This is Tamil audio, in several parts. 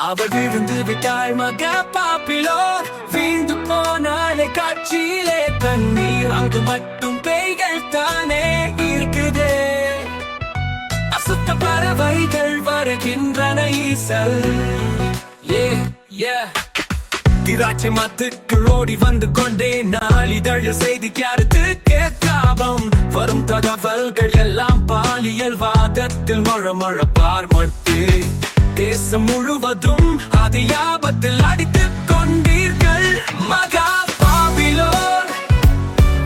அவள் விழுந்து விட்டாள் மக பாப்பிலோர் வீழ்ந்து போனாலே காட்சியிலே தண்ணீர் அங்கு மட்டும் பேய்கள் தானே இருக்குதே அசுத்த பறவைகள் வருகின்றன ஈசல் திராட்சை மத்துக்கு ஓடி வந்து கொண்டே நாளிதழ செய்தி யாருக்கு கேட்காபம் வரும் தகவல்கள் எல்லாம் பாலியல் வாதத்தில் மழமழப்பார் மட்டு தேசம் முழுவதும் அது ஆபத்தில் அடித்துக் கொண்டீர்கள் மகா பாபிலோன்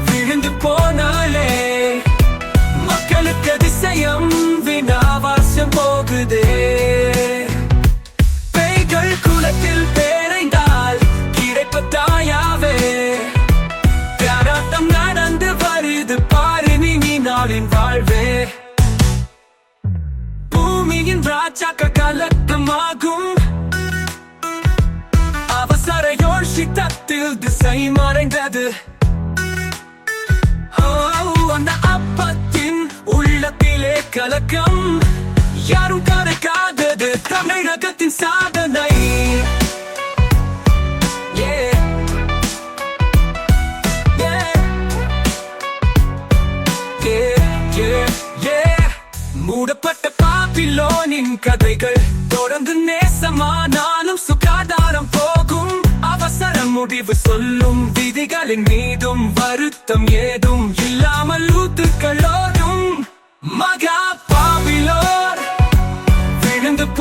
விழுந்து போனாலே மக்களுக்கு அதிசயம் வினாவாசம் போகுதே பேய்கள் குலத்தில் பேரைந்தால் கிடைப்பதாயாவே போராட்டம் நடந்து வருது பாரு நீ நாளின் வாழ்வே பூமியின் ராஜாக்கள் கலக்கமாகும் அவசர யோசித்தத்தில் திசை மறைந்தது அந்த அப்பத்தின் உள்ளத்திலே கலக்கம் யாரும் கரைக்காதது தமிழகத்தின் சாதனை மூடப்பட்ட பாபிலோனின் கதைகள் தொடர்ந்து நேசமானாலும் சுகாதாரம் போகும் அவசர முடிவு சொல்லும் விதிகளின் மீதும் வருத்தம் ஏதும் இல்லாமல் ஊத்துக்களோடும் மகா